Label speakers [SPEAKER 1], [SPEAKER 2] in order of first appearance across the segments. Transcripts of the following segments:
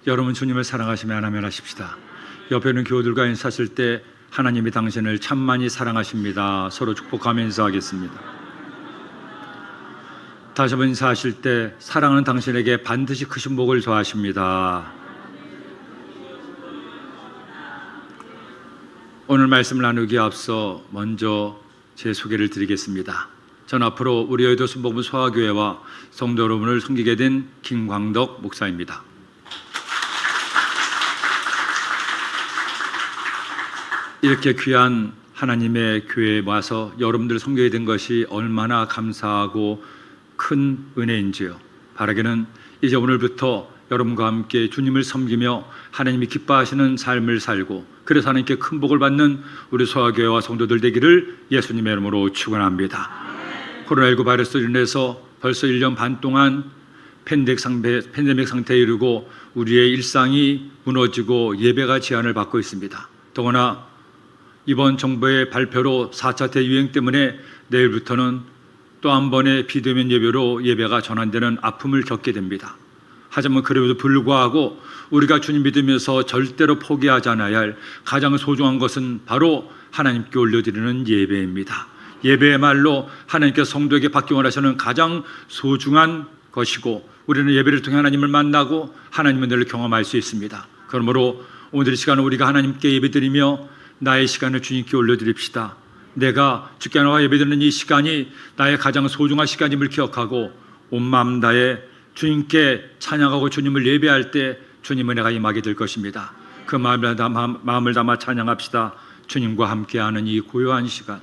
[SPEAKER 1] 여러분 주님을 사랑하시면 아멘 하십시다. 옆에 있는 교우들과 인사하실 때 하나님이 당신을 참 많이 사랑하십니다. 서로 축복하면서 하겠습니다. 다시 한번 인사하실 때 사랑하는 당신에게 반드시 크신 복을 더하십니다. 오늘 말씀을 나누기에 앞서 먼저 제 소개를 드리겠습니다. 전 앞으로 우리 여의도 순복음 소아교회와 성도 여러분을 섬기게 된 김광덕 목사입니다. 이렇게 귀한 하나님의 교회에 와서 여러분들 섬기게 된 것이 얼마나 감사하고 큰 은혜인지요. 바라기는 이제 오늘부터 여러분과 함께 주님을 섬기며 하나님이 기뻐하시는 삶을 살고 그래서 하나님께 큰 복을 받는 우리 소아교회와 성도들 되기를 예수님의 이름으로 축원합니다. 코로나19 바이러스로 인해서 벌써 1년 반 동안 팬데믹 상태에 이르고 우리의 일상이 무너지고 예배가 제한을 받고 있습니다. 더구나 이번 정부의 발표로 4차 대유행 때문에 내일부터는 또 한 번의 비대면 예배로 예배가 전환되는 아픔을 겪게 됩니다. 하지만 그래도 불구하고 우리가 주님 믿으면서 절대로 포기하지 않아야 할 가장 소중한 것은 바로 하나님께 올려드리는 예배입니다. 예배야말로 하나님께서 성도에게 받기 원하시는 가장 소중한 것이고 우리는 예배를 통해 하나님을 만나고 하나님의 은혜를 경험할 수 있습니다. 그러므로 오늘 이 시간은 우리가 하나님께 예배드리며 나의 시간을 주님께 올려드립시다. 내가 주께 나와 예배드리는 이 시간이 나의 가장 소중한 시간임을 기억하고 온 마음 다해 주님께 찬양하고 주님을 예배할 때 주님 은혜가 임하게 될 것입니다. 그 마음을 담아 찬양합시다. 주님과 함께하는 이 고요한 시간.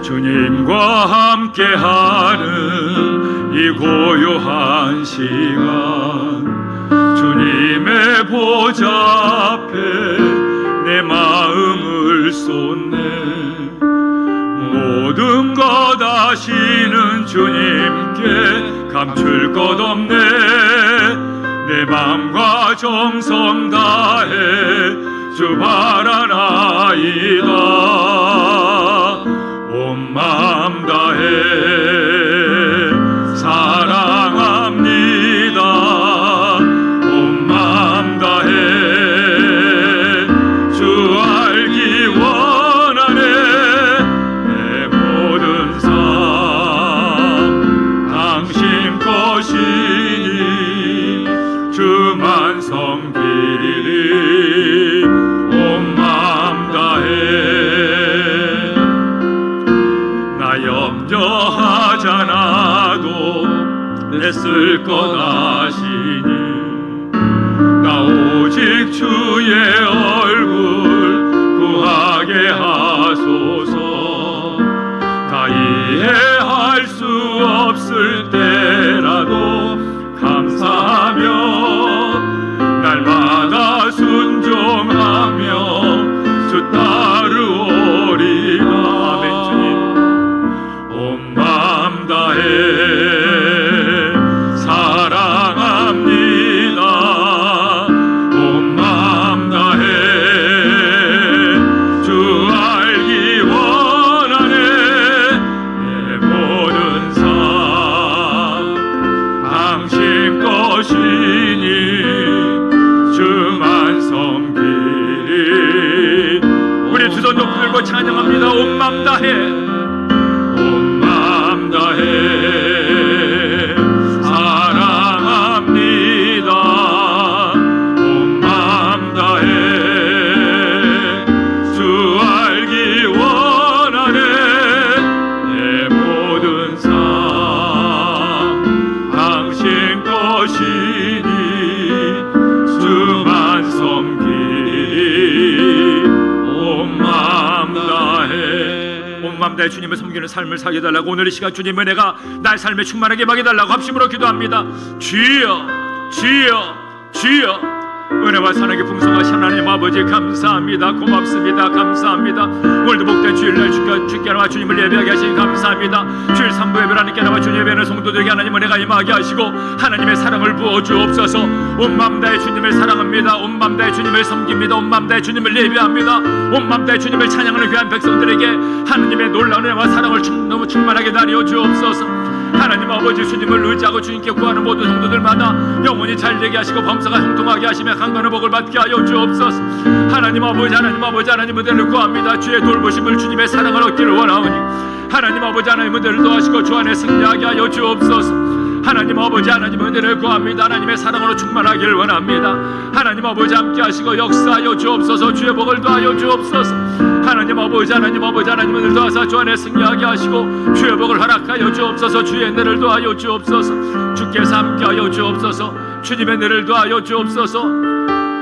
[SPEAKER 1] 주님과 함께하는 이 고요한 시간, 주님의 보좌 앞에 내 마음을 쏟네. 모든 것 아시는 주님께 감출 것 없네. 내 마음과 정성 다해 주 바라나이다. 온 마음 다해 사랑합니다. 온 마음 다해 주 알기 원하네. 내 모든 삶 당신 것이니 주만 섬기리. 온 마음 다해 염려하잖아도 애쓸 것 아시니 나 오직 주의 얼굴 구하게 하소서. 다 이해할 수 없을 때라도 감사하며 날마다 순종하며 주 따르오리라. 사랑합니다. 온 마음 다해 주 알기 원하네. 내 모든 삶 당신 것이니 주만 섬기리. 우리 두 손 높이 들고 찬양합니다. 온 마음 다해 온 마음 다해 사랑합니다. 온 마음 다해 주 알기 원하네. 내 모든 삶 당신 것이니 주만 섬기리. 온 마음 다해 온 마음 다해 주님을 섬기는 삶을 살게 해달라고 오늘 이 시간 주님 은혜가 나의 삶에 충만하게 임하게 해달라고 합심으로 기도합니다. 주여 주여 주여 은혜와 사랑의 풍성하신 하나님 아버지 감사합니다. 고맙습니다. 감사합니다. 오늘도 복된 주일날 주께 나와 주님을 예배하게 하시니 감사합니다. 주일 3부 예배를 하나님께 나와 주님 예배하는 성도들에게 하나님 은혜가 임하게 하시고 하나님의 사랑을 부어주옵소서. 온 마음 다해 주님을 사랑합니다. 온 마음 다해 주님을 섬깁니다. 온 마음 다해 주님을 예배합니다. 온 마음 다해 주님을 찬양하는 귀한 백성들에게 하나님의 놀라운 은혜와 사랑을 너무 충만하게 다려 주옵소서. 하나님 아버지 주님을 의지하고 주님께 구하는 모든 성도들마다 영원히 잘되게 하시고 범사가 형통하게 하시며 강건한 복을 받게 하여 주옵소서. 하나님 아버지 하나님 은혜를 구합니다. 주의 돌보심을 주님의 사랑을 얻기를 원하오니 하나님 아버지 하나님 은혜를 도와주시고 주 안에 승리하게 하여 주옵소서. 하나님 아버지 하나님 은혜를 구합니다. 하나님의 사랑으로 충만하기를 원합니다. 하나님 아버지 함께 하시고 역사하여 주옵소서. 주의 복을 더하여 주옵소서. 하나님 아버지 하나님 은혜를 더하사 주 안에 승리하게 하시고 주의 복을 허락하여 주옵소서. 주의 은혜를 더하여 주옵소서. 주께서 함께 하여 주옵소서. 주님의 은혜를 더하여 주옵소서.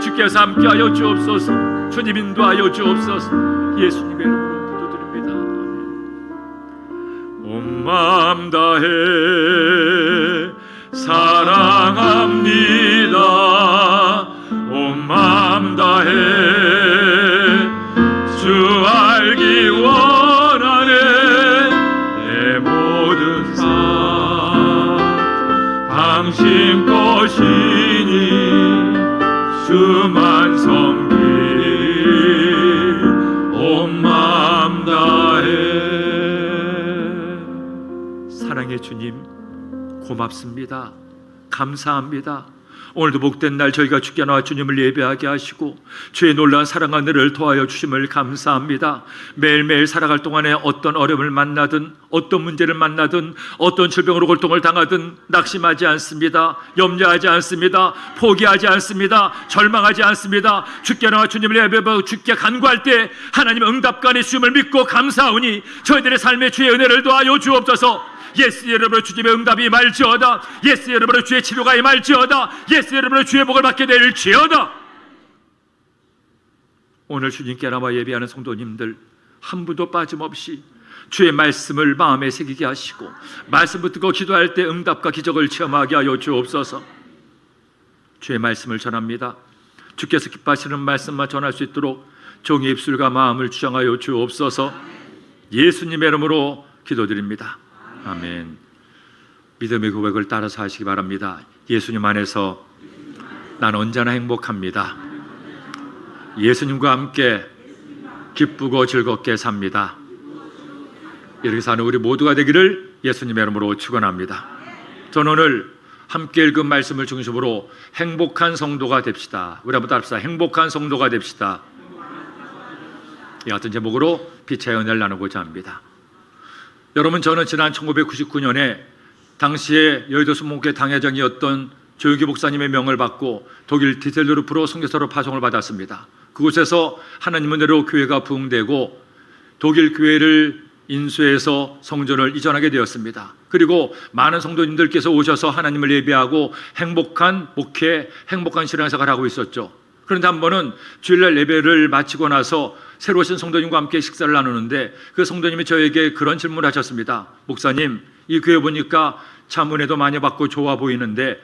[SPEAKER 1] 주께서 함께 하여 주옵소서. 주님 인도하여 주옵소서. 예수님의 이름으로 기도드립니다. 온 마음 다해 사랑합니다. 온 마음 다해 주 알기 원하네. 내 모든 삶 당신 것이니 주만 섬길 온 마음 다해. 사랑의 주님 고맙습니다. 감사합니다. 오늘도 복된 날 저희가 주께 나와 주님을 예배하게 하시고 주의 놀라운 사랑과 은혜를 도하여 주심을 감사합니다. 매일매일 살아갈 동안에 어떤 어려움을 만나든 어떤 문제를 만나든 어떤 질병으로 고통을 당하든 낙심하지 않습니다. 염려하지 않습니다. 포기하지 않습니다. 절망하지 않습니다. 주께 나와 주님을 예배하고 주께 간구할 때 하나님 응답관의 주님을 믿고 감사하오니 저희들의 삶에 주의 은혜를 도하여 주옵소서. 예수 이름으로 주님의 응답이 임할지어다. 예수 이름으로 주의 치료가 임할지어다. 예수 이름으로 주의 복을 받게 될지어다. 오늘 주님께 나와 예배하는 성도님들 한 분도 빠짐없이 주의 말씀을 마음에 새기게 하시고 말씀 붙들고 기도할 때 응답과 기적을 체험하게 하여 주옵소서. 주의 말씀을 전합니다. 주께서 기뻐하시는 말씀만 전할 수 있도록 종의 입술과 마음을 주장하여 주옵소서. 예수님의 이름으로 기도드립니다. 아멘. 믿음의 고백을 따라서 하시기 바랍니다. 예수님 안에서 난 언제나 행복합니다. 예수님과 함께 기쁘고 즐겁게 삽니다. 이렇게 사는 우리 모두가 되기를 예수님의 이름으로 축원합니다. 저는 오늘 함께 읽은 말씀을 중심으로 행복한 성도가 됩시다. 우리 한번 따라합시다. 행복한 성도가 됩시다. 이 같은 제목으로 빛의 은혜를 나누고자 합니다. 여러분, 저는 지난 1999년에 당시에 여의도 순복음교회 당회장이었던 조유기 목사님의 명을 받고 독일 디셀도르프로 선교사로 파송을 받았습니다. 그곳에서 하나님 은혜로 교회가 부흥되고 독일 교회를 인수해서 성전을 이전하게 되었습니다. 그리고 많은 성도님들께서 오셔서 하나님을 예배하고 행복한 목회, 행복한 신앙생활을 하고 있었죠. 그런데 한 번은 주일날 예배를 마치고 나서 새로 오신 성도님과 함께 식사를 나누는데 그 성도님이 저에게 그런 질문을 하셨습니다. 목사님, 이 교회 보니까 참 은혜도 많이 받고 좋아 보이는데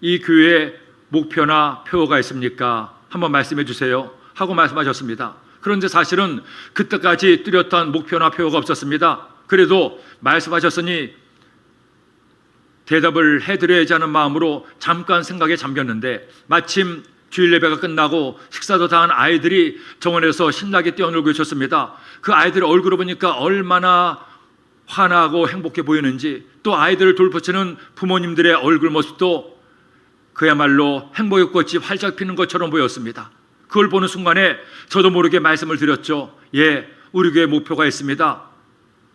[SPEAKER 1] 이 교회에 목표나 표어가 있습니까? 한번 말씀해 주세요 하고 말씀하셨습니다. 그런데 사실은 그때까지 뚜렷한 목표나 표어가 없었습니다. 그래도 말씀하셨으니 대답을 해드려야지 하는 마음으로 잠깐 생각에 잠겼는데 마침 주일 예배가 끝나고 식사도 다 한 아이들이 정원에서 신나게 뛰어놀고 있었습니다. 그 아이들의 얼굴을 보니까 얼마나 환하고 행복해 보이는지, 또 아이들을 돌보치는 부모님들의 얼굴 모습도 그야말로 행복의 꽃이 활짝 피는 것처럼 보였습니다. 그걸 보는 순간에 저도 모르게 말씀을 드렸죠. 예, 우리 교회 목표가 있습니다.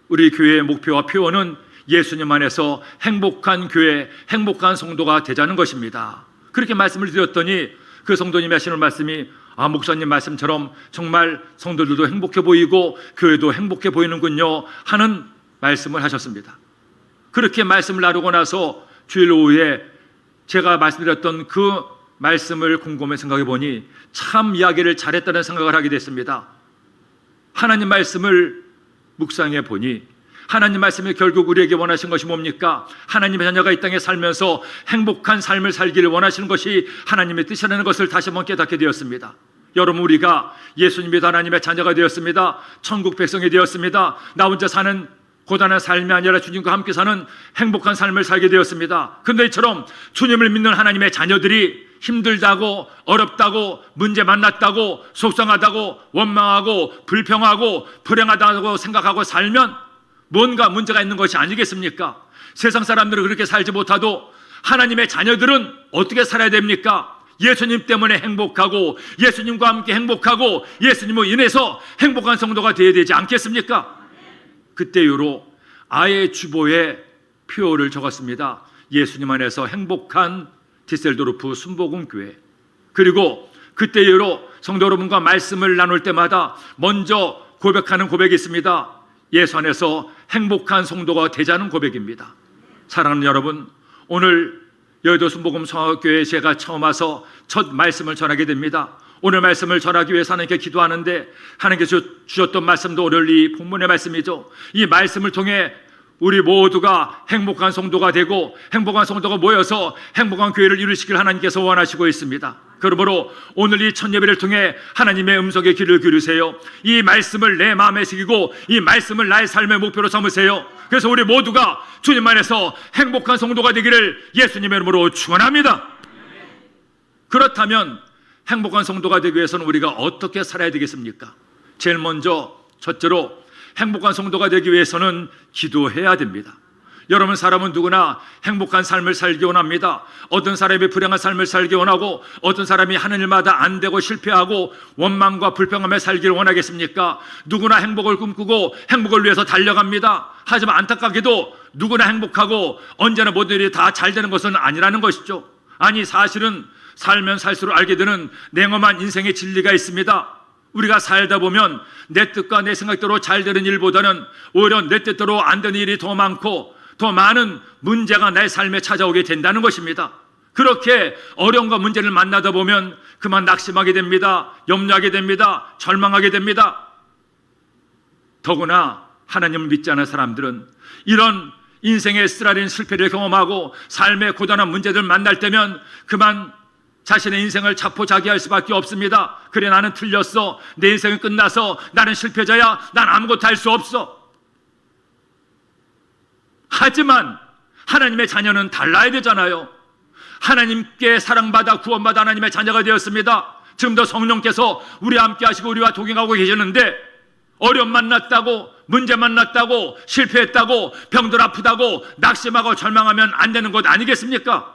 [SPEAKER 1] 우리 교회의 목표와 표어는 예수님 안에서 행복한 교회, 행복한 성도가 되자는 것입니다. 그렇게 말씀을 드렸더니 그 성도님이 하시는 말씀이 목사님 말씀처럼 정말 성도들도 행복해 보이고 교회도 행복해 보이는군요 하는 말씀을 하셨습니다. 그렇게 말씀을 나누고 나서 주일 오후에 제가 말씀드렸던 그 말씀을 곰곰이 생각해 보니 참 이야기를 잘했다는 생각을 하게 됐습니다. 하나님 말씀을 묵상해 보니 하나님 말씀이 결국 우리에게 원하신 것이 뭡니까? 하나님의 자녀가 이 땅에 살면서 행복한 삶을 살기를 원하시는 것이 하나님의 뜻이라는 것을 다시 한번 깨닫게 되었습니다. 여러분, 우리가 예수님이 하나님의 자녀가 되었습니다. 천국 백성이 되었습니다. 나 혼자 사는 고단한 삶이 아니라 주님과 함께 사는 행복한 삶을 살게 되었습니다. 그런데 이처럼 주님을 믿는 하나님의 자녀들이 힘들다고, 어렵다고, 문제 만났다고, 속상하다고, 원망하고, 불평하고, 불행하다고 생각하고 살면 뭔가 문제가 있는 것이 아니겠습니까? 세상 사람들은 그렇게 살지 못하도 하나님의 자녀들은 어떻게 살아야 됩니까? 예수님 때문에 행복하고, 예수님과 함께 행복하고, 예수님으로 인해서 행복한 성도가 되어야 되지 않겠습니까? 그때 이후로 아예 주보에 표를 적었습니다. 예수님 안에서 행복한 디셀도르프 순복음교회. 그리고 그때 이후로 성도 여러분과 말씀을 나눌 때마다 먼저 고백하는 고백이 있습니다. 예수 안에서 행복한 성도가 되자는 고백입니다. 사랑하는 여러분, 오늘 여의도 순복음 성화교회에 제가 처음 와서 첫 말씀을 전하게 됩니다. 오늘 말씀을 전하기 위해서 하나님께 기도하는데 하나님께서 주셨던 말씀도 오늘 이 본문의 말씀이죠. 이 말씀을 통해 우리 모두가 행복한 성도가 되고 행복한 성도가 모여서 행복한 교회를 이루시길 하나님께서 원하시고 있습니다. 그러므로 오늘 이 첫 예배를 통해 하나님의 음성에 귀를 기울이세요. 이 말씀을 내 마음에 새기고 이 말씀을 나의 삶의 목표로 삼으세요. 그래서 우리 모두가 주님 안에서 행복한 성도가 되기를 예수님의 이름으로 축원합니다. 그렇다면 행복한 성도가 되기 위해서는 우리가 어떻게 살아야 되겠습니까? 제일 먼저 첫째로 행복한 성도가 되기 위해서는 기도해야 됩니다. 여러분, 사람은 누구나 행복한 삶을 살기 원합니다. 어떤 사람이 불행한 삶을 살기 원하고 어떤 사람이 하는 일마다 안 되고 실패하고 원망과 불평하며 살기를 원하겠습니까? 누구나 행복을 꿈꾸고 행복을 위해서 달려갑니다. 하지만 안타깝게도 누구나 행복하고 언제나 모든 일이 다 잘 되는 것은 아니라는 것이죠. 아니, 사실은 살면 살수록 알게 되는 냉엄한 인생의 진리가 있습니다. 우리가 살다 보면 내 뜻과 내 생각대로 잘 되는 일보다는 오히려 내 뜻대로 안 되는 일이 더 많고 더 많은 문제가 내 삶에 찾아오게 된다는 것입니다. 그렇게 어려움과 문제를 만나다 보면 그만 낙심하게 됩니다. 염려하게 됩니다. 절망하게 됩니다. 더구나 하나님을 믿지 않은 사람들은 이런 인생의 쓰라린 실패를 경험하고 삶의 고단한 문제들 만날 때면 그만 자신의 인생을 자포자기할 수밖에 없습니다. 그래, 나는 틀렸어. 내 인생은 끝나서 나는 실패자야. 난 아무것도 할 수 없어. 하지만 하나님의 자녀는 달라야 되잖아요. 하나님께 사랑받아 구원받아 하나님의 자녀가 되었습니다. 지금도 성령께서 우리와 함께 하시고 우리와 동행하고 계시는데 어려움 만났다고, 문제 만났다고, 실패했다고, 병들 아프다고 낙심하고 절망하면 안 되는 것 아니겠습니까?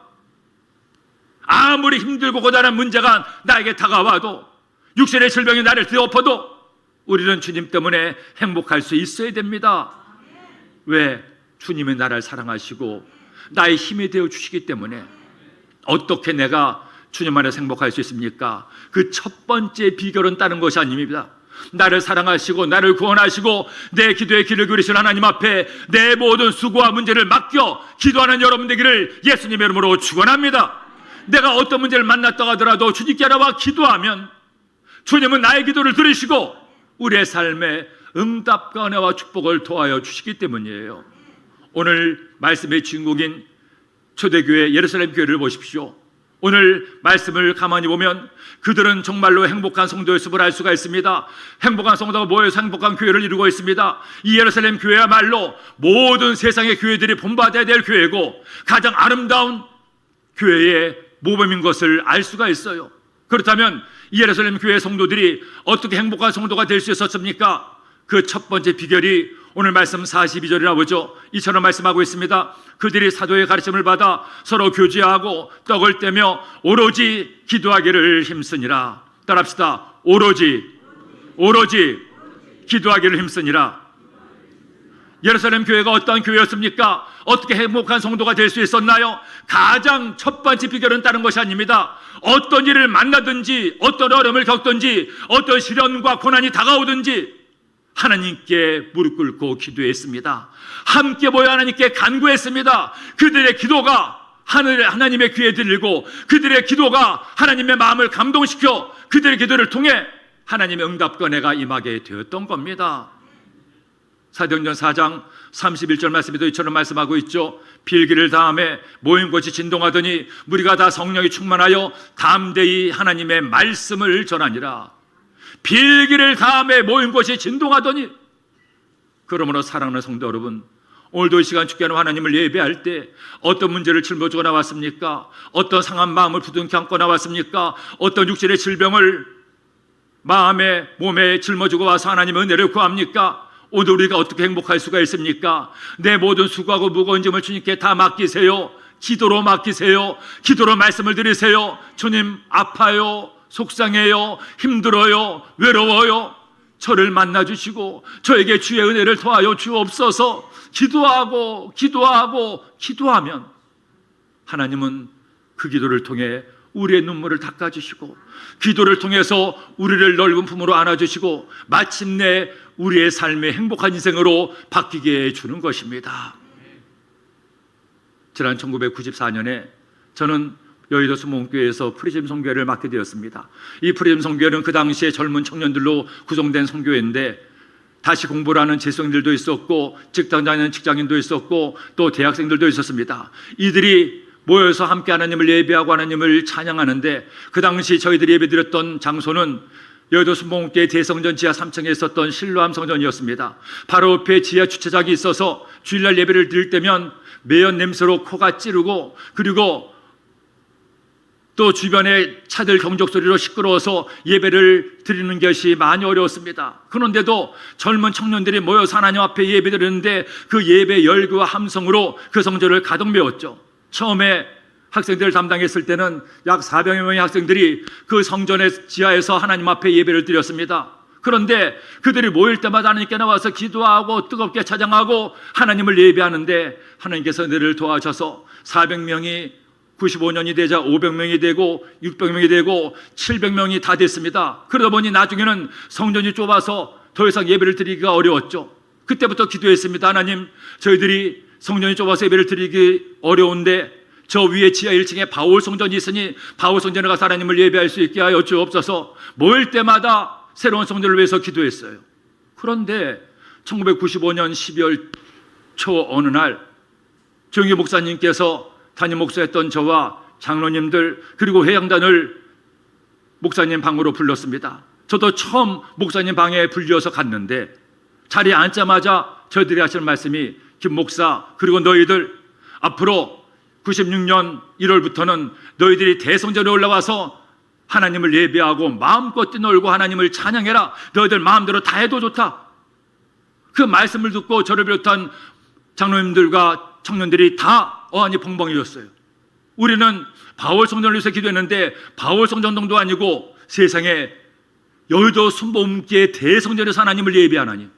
[SPEAKER 1] 아무리 힘들고 고단한 문제가 나에게 다가와도, 육신의 질병이 나를 뒤엎어도 우리는 주님 때문에 행복할 수 있어야 됩니다. 왜? 주님이 나를 사랑하시고 나의 힘이 되어 주시기 때문에. 어떻게 내가 주님 안에서 행복할 수 있습니까? 그 첫 번째 비결은 다른 것이 아닙니다. 나를 사랑하시고 나를 구원하시고 내 기도에 귀를 기울이신 하나님 앞에 내 모든 수고와 문제를 맡겨 기도하는 여러분 되기를 예수님의 이름으로 축원합니다. 내가 어떤 문제를 만났다 하더라도 주님께 나와 기도하면 주님은 나의 기도를 들으시고 우리의 삶에 응답과 은혜와 축복을 도와여 주시기 때문이에요. 오늘 말씀의 주인공인 초대교회 예루살렘 교회를 보십시오. 오늘 말씀을 가만히 보면 그들은 정말로 행복한 성도였음을 알 수가 있습니다. 행복한 성도가 모여서 행복한 교회를 이루고 있습니다. 이 예루살렘 교회야말로 모든 세상의 교회들이 본받아야 될 교회고 가장 아름다운 교회의 모범인 것을 알 수가 있어요. 그렇다면 이 예루살렘 교회 성도들이 어떻게 행복한 성도가 될 수 있었습니까? 그 첫 번째 비결이 오늘 말씀 42절이나 보죠. 이처럼 말씀하고 있습니다. 그들이 사도의 가르침을 받아 서로 교제하고 떡을 떼며 오로지 기도하기를 힘쓰니라. 따라합시다. 오로지 기도하기를 힘쓰니라. 예루살렘 교회가 어떤 교회였습니까? 어떻게 행복한 성도가 될 수 있었나요? 가장 첫 번째 비결은 다른 것이 아닙니다. 어떤 일을 만나든지 어떤 어려움을 겪든지 어떤 시련과 고난이 다가오든지 하나님께 무릎 꿇고 기도했습니다. 함께 모여 하나님께 간구했습니다. 그들의 기도가 하나님의 귀에 들리고 그들의 기도가 하나님의 마음을 감동시켜 그들의 기도를 통해 하나님의 응답과 은혜가 임하게 되었던 겁니다. 사도행전 4장 31절 말씀에도 이처럼 말씀하고 있죠. 빌기를 다음에 모인 곳이 진동하더니 무리가 다 성령이 충만하여 담대히 하나님의 말씀을 전하니라. 빌기를 다음에 모인 곳이 진동하더니. 그러므로 사랑하는 성도 여러분, 오늘도 이 시간 주께 하나님을 예배할 때 어떤 문제를 짊어지고 나왔습니까? 어떤 상한 마음을 부둥켜 안고 나왔습니까? 어떤 육신의 질병을 마음에 몸에 짊어지고 와서 하나님의 은혜를 구합니까? 오늘 우리가 어떻게 행복할 수가 있습니까? 내 모든 수고하고 무거운 짐을 주님께 다 맡기세요. 기도로 맡기세요. 기도로 말씀을 드리세요. 주님, 아파요, 속상해요, 힘들어요, 외로워요. 저를 만나주시고 저에게 주의 은혜를 더하여 주옵소서. 기도하면 하나님은 그 기도를 통해 우리의 눈물을 닦아주시고, 기도를 통해서 우리를 넓은 품으로 안아주시고, 마침내 우리의 삶의 행복한 인생으로 바뀌게 해주는 것입니다. 지난 1994년에 저는 여의도 수목교회에서 프리즘 선교회를 맡게 되었습니다. 이 프리즘 선교회는 그 당시에 젊은 청년들로 구성된 선교회인데, 다시 공부를 하는 재수생들도 있었고, 직장 다니는 직장인도 있었고, 또 대학생들도 있었습니다. 이들이 모여서 함께 하나님을 예배하고 하나님을 찬양하는데, 그 당시 저희들이 예배드렸던 장소는 여의도 수목교회 대성전 지하 3층에 있었던 실로암 성전이었습니다. 바로 옆에 지하 주차장이 있어서 주일날 예배를 드릴 때면 매연 냄새로 코가 찌르고, 그리고 또 주변에 차들 경적 소리로 시끄러워서 예배를 드리는 것이 많이 어려웠습니다. 그런데도 젊은 청년들이 모여서 하나님 앞에 예배드리는데 그 예배 열기와 함성으로 그 성전을 가득 메웠죠. 처음에 학생들을 담당했을 때는 약 400여 명의 학생들이 그 성전의 지하에서 하나님 앞에 예배를 드렸습니다. 그런데 그들이 모일 때마다 하나님께 나와서 기도하고 뜨겁게 찬양하고 하나님을 예배하는데, 하나님께서 너를 도와줘서 400명이 95년이 되자 500명이 되고 600명이 되고 700명이 다 됐습니다. 그러다 보니 나중에는 성전이 좁아서 더 이상 예배를 드리기가 어려웠죠. 그때부터 기도했습니다. 하나님, 저희들이 성전이 좁아서 예배를 드리기 어려운데 저 위에 지하 1층에 바울 성전이 있으니 바울 성전에 가서 하나님을 예배할 수 있게 하여 주옵소서. 모일 때마다 새로운 성전을 위해서 기도했어요. 그런데 1995년 12월 초 어느 날 조영기 목사님께서 담임 목사였던 저와 장로님들 그리고 회양단을 목사님 방으로 불렀습니다. 저도 처음 목사님 방에 불려서 갔는데 자리에 앉자마자 저희들이 하시는 말씀이, 김 목사, 그리고 너희들 앞으로 96년 1월부터는 너희들이 대성전에 올라와서 하나님을 예배하고 마음껏 뛰놀고 하나님을 찬양해라. 너희들 마음대로 다 해도 좋다. 그 말씀을 듣고 저를 비롯한 장로님들과 청년들이 다 어안이 벙벙해졌어요. 우리는 바울 성전을 위해서 기도했는데 바울 성전 정도 아니고 세상에 여의도 순복음교회 대성전에서 하나님을 예배하나니.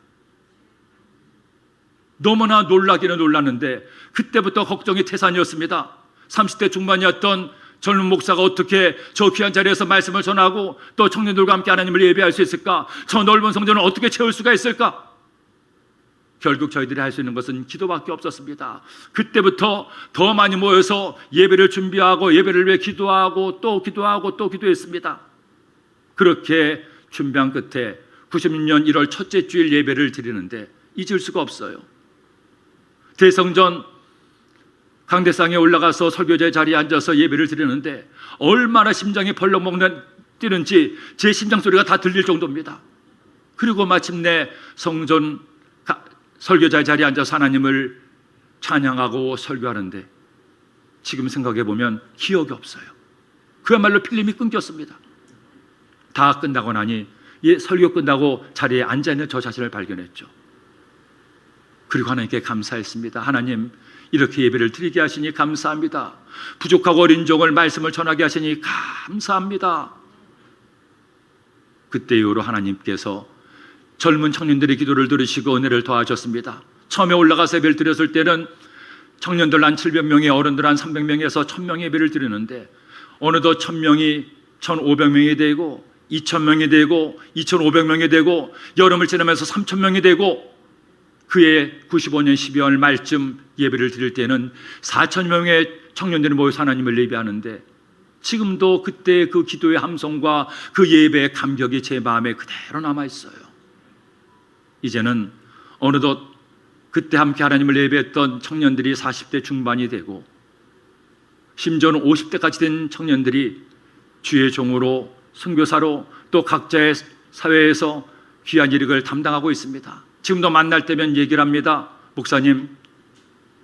[SPEAKER 1] 너무나 놀라기는 놀랐는데 그때부터 걱정이 태산이었습니다. 30대 중반이었던 젊은 목사가 어떻게 저 귀한 자리에서 말씀을 전하고 또 청년들과 함께 하나님을 예배할 수 있을까? 저 넓은 성전을 어떻게 채울 수가 있을까? 결국 저희들이 할 수 있는 것은 기도밖에 없었습니다. 그때부터 더 많이 모여서 예배를 준비하고 예배를 위해 기도하고 또 기도하고 또 기도했습니다. 그렇게 준비한 끝에 96년 1월 첫째 주일 예배를 드리는데 잊을 수가 없어요. 대성전 강대상에 올라가서 설교자의 자리에 앉아서 예배를 드리는데 얼마나 심장이 벌렁 뛰는지 제 심장 소리가 다 들릴 정도입니다. 그리고 마침내 성전 설교자의 자리에 앉아서 하나님을 찬양하고 설교하는데 지금 생각해 보면 기억이 없어요. 그야말로 필름이 끊겼습니다. 다 끝나고 나니 설교 끝나고 자리에 앉아있는 저 자신을 발견했죠. 그리고 하나님께 감사했습니다. 하나님, 이렇게 예배를 드리게 하시니 감사합니다. 부족하고 어린 종을 말씀을 전하게 하시니 감사합니다. 그때 이후로 하나님께서 젊은 청년들의 기도를 들으시고 은혜를 더하셨습니다. 처음에 올라가서 예배를 드렸을 때는 청년들 한 700명이, 어른들 한 300명에서 1000명의 예배를 드리는데 어느덧 1000명이 1500명이 되고 2000명이 되고 2500명이 되고 여름을 지나면서 3000명이 되고 그해 95년 12월 말쯤 예배를 드릴 때는 4000명의 청년들이 모여서 하나님을 예배하는데 지금도 그때 그 기도의 함성과 그 예배의 감격이 제 마음에 그대로 남아있어요. 이제는 어느덧 그때 함께 하나님을 예배했던 청년들이 40대 중반이 되고 심지어는 50대까지 된 청년들이 주의 종으로 선교사로 또 각자의 사회에서 귀한 일을 담당하고 있습니다. 지금도 만날 때면 얘기를 합니다. 목사님,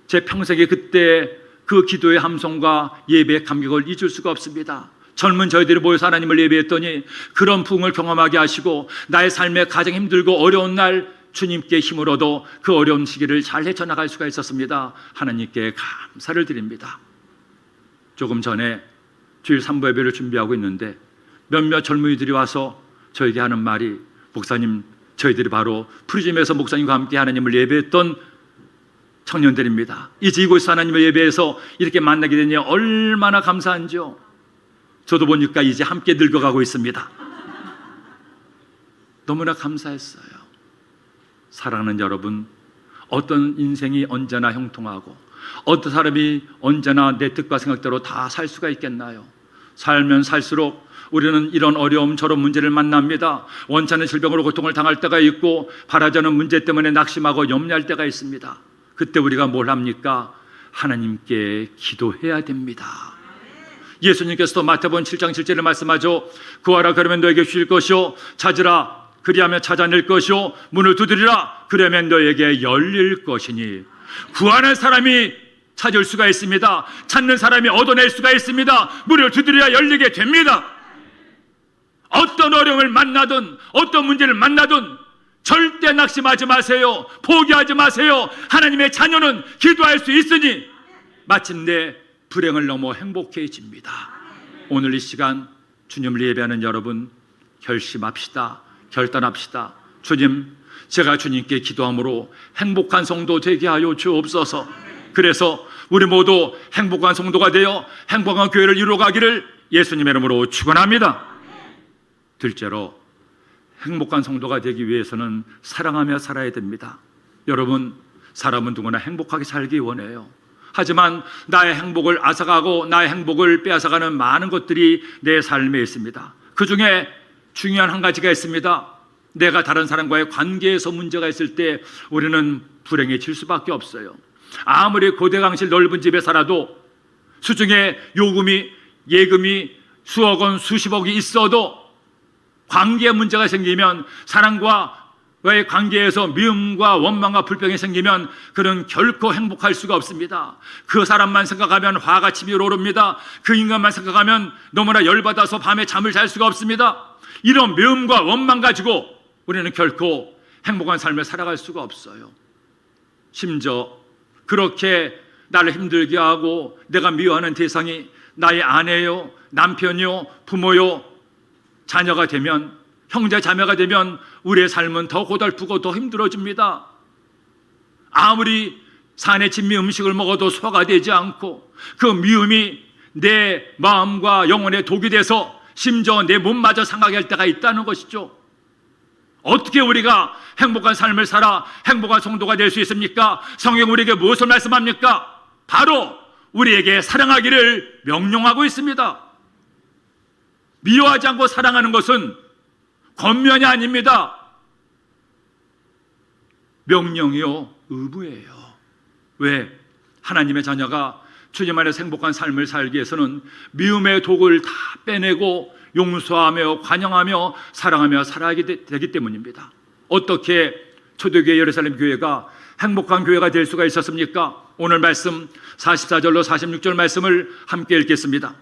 [SPEAKER 1] 제 평생에 그때 그 기도의 함성과 예배의 감격을 잊을 수가 없습니다. 젊은 저희들이 모여서 하나님을 예배했더니 그런 부흥을 경험하게 하시고 나의 삶에 가장 힘들고 어려운 날 주님께 힘을 얻어 그 어려운 시기를 잘 헤쳐나갈 수가 있었습니다. 하나님께 감사를 드립니다. 조금 전에 주일 3부 예배를 준비하고 있는데 몇몇 젊은이들이 와서 저에게 하는 말이, 목사님, 저희들이 바로 프리즘에서 목사님과 함께 하나님을 예배했던 청년들입니다. 이제 이곳에서 하나님을 예배해서 이렇게 만나게 되니 얼마나 감사한지요. 저도 보니까 이제 함께 늙어가고 있습니다. 너무나 감사했어요. 사랑하는 여러분, 어떤 인생이 언제나 형통하고 어떤 사람이 언제나 내 뜻과 생각대로 다 살 수가 있겠나요? 살면 살수록 우리는 이런 어려움 저런 문제를 만납니다. 원찮은 질병으로 고통을 당할 때가 있고 바라지 않은 문제 때문에 낙심하고 염려할 때가 있습니다. 그때 우리가 뭘 합니까? 하나님께 기도해야 됩니다. 예수님께서도 마태복음 7장 7절에 말씀하죠. 구하라 그러면 너에게 주실 것이요, 찾으라 그리하면 찾아낼 것이요, 문을 두드리라 그러면 너에게 열릴 것이니. 구하는 사람이 찾을 수가 있습니다. 찾는 사람이 얻어낼 수가 있습니다. 문을 두드려야 열리게 됩니다. 어떤 어려움을 만나든 어떤 문제를 만나든 절대 낙심하지 마세요. 포기하지 마세요. 하나님의 자녀는 기도할 수 있으니 마침내 불행을 넘어 행복해집니다. 오늘 이 시간 주님을 예배하는 여러분, 결심합시다. 결단합시다. 주님, 제가 주님께 기도함으로 행복한 성도 되게 하여 주옵소서. 그래서 우리 모두 행복한 성도가 되어 행복한 교회를 이루어가기를 예수님의 이름으로 축원합니다. 둘째로, 행복한 성도가 되기 위해서는 사랑하며 살아야 됩니다. 여러분, 사람은 누구나 행복하게 살기 원해요. 하지만 나의 행복을 앗아가고 나의 행복을 빼앗아가는 많은 것들이 내 삶에 있습니다. 그 중에 중요한 한 가지가 있습니다. 내가 다른 사람과의 관계에서 문제가 있을 때 우리는 불행해질 수밖에 없어요. 아무리 고대강실 넓은 집에 살아도 수중에 요금이 예금이 수억 원 수십억이 있어도 관계에 문제가 생기면, 사람과의 관계에서 미움과 원망과 불평이 생기면 그는 결코 행복할 수가 없습니다. 그 사람만 생각하면 화가 치밀어 오릅니다. 그 인간만 생각하면 너무나 열받아서 밤에 잠을 잘 수가 없습니다. 이런 미움과 원망 가지고 우리는 결코 행복한 삶을 살아갈 수가 없어요. 심지어 그렇게 나를 힘들게 하고 내가 미워하는 대상이 나의 아내요, 남편요, 부모요, 자녀가 되면, 형제 자매가 되면 우리의 삶은 더 고달프고 더 힘들어집니다. 아무리 산의 진미 음식을 먹어도 소화가 되지 않고 그 미움이 내 마음과 영혼에 독이 돼서 심지어 내 몸마저 상하게 할 때가 있다는 것이죠. 어떻게 우리가 행복한 삶을 살아 행복한 성도가 될 수 있습니까? 성경 우리에게 무엇을 말씀합니까? 바로 우리에게 사랑하기를 명령하고 있습니다. 미워하지 않고 사랑하는 것은 권면이 아닙니다. 명령이요, 의무예요. 왜? 하나님의 자녀가 주님 안에서 행복한 삶을 살기 위해서는 미움의 독을 다 빼내고 용서하며 관용하며 사랑하며 살아야 되기 때문입니다. 어떻게 초대교회 예루살렘 교회가 행복한 교회가 될 수가 있었습니까? 오늘 말씀 44절로 46절 말씀을 함께 읽겠습니다.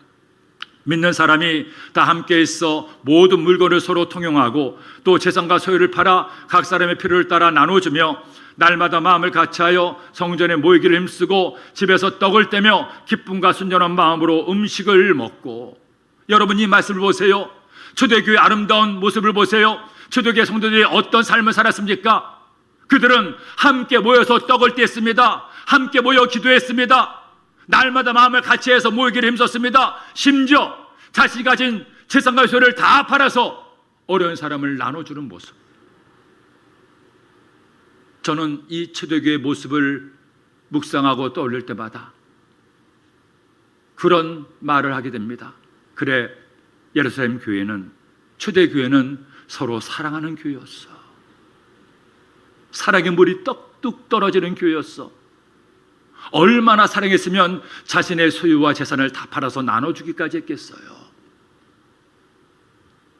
[SPEAKER 1] 믿는 사람이 다 함께 있어 모든 물건을 서로 통용하고 또 재산과 소유를 팔아 각 사람의 필요를 따라 나눠주며 날마다 마음을 같이하여 성전에 모이기를 힘쓰고 집에서 떡을 떼며 기쁨과 순전한 마음으로 음식을 먹고. 여러분, 이 말씀을 보세요. 초대교회의 아름다운 모습을 보세요. 초대교회 성도들이 어떤 삶을 살았습니까? 그들은 함께 모여서 떡을 뗐습니다. 함께 모여 기도했습니다. 날마다 마음을 같이해서 모이기를 힘썼습니다. 심지어 자신이 가진 재산과 소유를 다 팔아서 어려운 사람을 나눠주는 모습. 저는 이 초대교회의 모습을 묵상하고 떠올릴 때마다 그런 말을 하게 됩니다. 그래, 예루살렘 교회는, 초대교회는 서로 사랑하는 교회였어. 사랑의 물이 떡뚝 떨어지는 교회였어. 얼마나 사랑했으면 자신의 소유와 재산을 다 팔아서 나눠주기까지 했겠어요.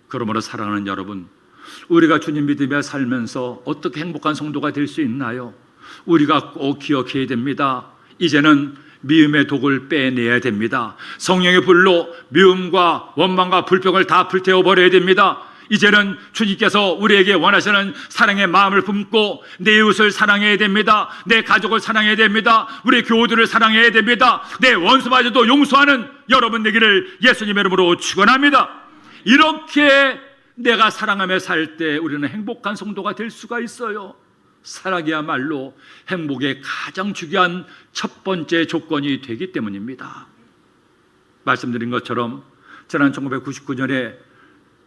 [SPEAKER 1] 그러므로 사랑하는 여러분, 우리가 주님 믿으며 살면서 어떻게 행복한 성도가 될 수 있나요? 우리가 꼭 기억해야 됩니다. 이제는 미움의 독을 빼내야 됩니다. 성령의 불로 미움과 원망과 불평을 다 불태워버려야 됩니다. 이제는 주님께서 우리에게 원하시는 사랑의 마음을 품고 내 이웃을 사랑해야 됩니다. 내 가족을 사랑해야 됩니다. 우리 교우들을 사랑해야 됩니다. 내 원수마저도 용서하는 여러분 되기를 예수님의 이름으로 축원합니다. 이렇게 내가 사랑하며 살 때 우리는 행복한 성도가 될 수가 있어요. 사랑이야말로 행복의 가장 중요한 첫 번째 조건이 되기 때문입니다. 말씀드린 것처럼 지난 1999년에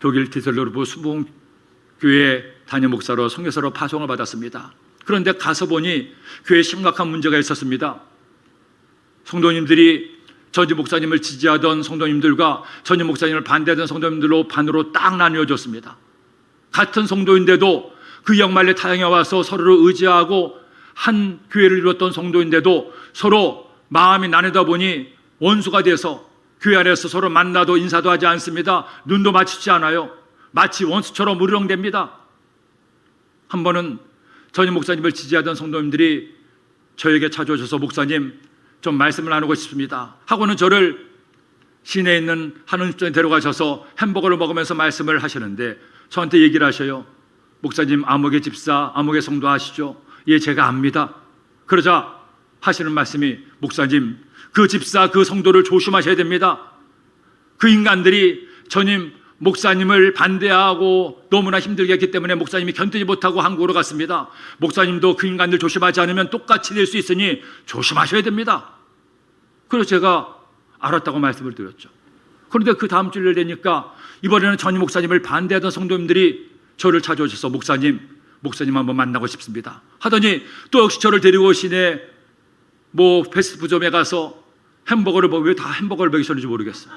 [SPEAKER 1] 독일 디셀도르프 수봉교회 담임 목사로 선교사로 파송을 받았습니다. 그런데 가서 보니 교회에 심각한 문제가 있었습니다. 성도님들이 전임 목사님을 지지하던 성도님들과 전임 목사님을 반대하던 성도님들로 반으로 딱 나뉘어졌습니다. 같은 성도인데도 그 양말레 타향에 와서 서로를 의지하고 한 교회를 이뤘던 성도인데도 서로 마음이 나뉘다 보니 원수가 돼서 교회 안에서 서로 만나도 인사도 하지 않습니다. 눈도 마주치지 않아요. 마치 원수처럼 으르렁댑니다. 한 번은 전임 목사님을 지지하던 성도님들이 저에게 찾아오셔서 목사님 좀 말씀을 나누고 싶습니다 하고는 저를 시내에 있는 한 음식점에 데려가셔서 햄버거를 먹으면서 말씀을 하시는데 저한테 얘기를 하셔요. 목사님 아무개 집사 아무개 성도 아시죠? 예, 제가 압니다. 그러자 하시는 말씀이 목사님 그 집사 그 성도를 조심하셔야 됩니다. 그 인간들이 전임 목사님을 반대하고 너무나 힘들게 했기 때문에 목사님이 견디지 못하고 한국으로 갔습니다. 목사님도 그 인간들 조심하지 않으면 똑같이 될 수 있으니 조심하셔야 됩니다. 그래서 제가 알았다고 말씀을 드렸죠. 그런데 그 다음 주를 되니까 이번에는 전임 목사님을 반대하던 성도님들이 저를 찾아오셔서 목사님 한번 만나고 싶습니다 하더니 또 역시 저를 데리고 시내 패스트푸드점에 가서 햄버거를 먹으면 왜 다 햄버거를 먹이셨는지 모르겠어요.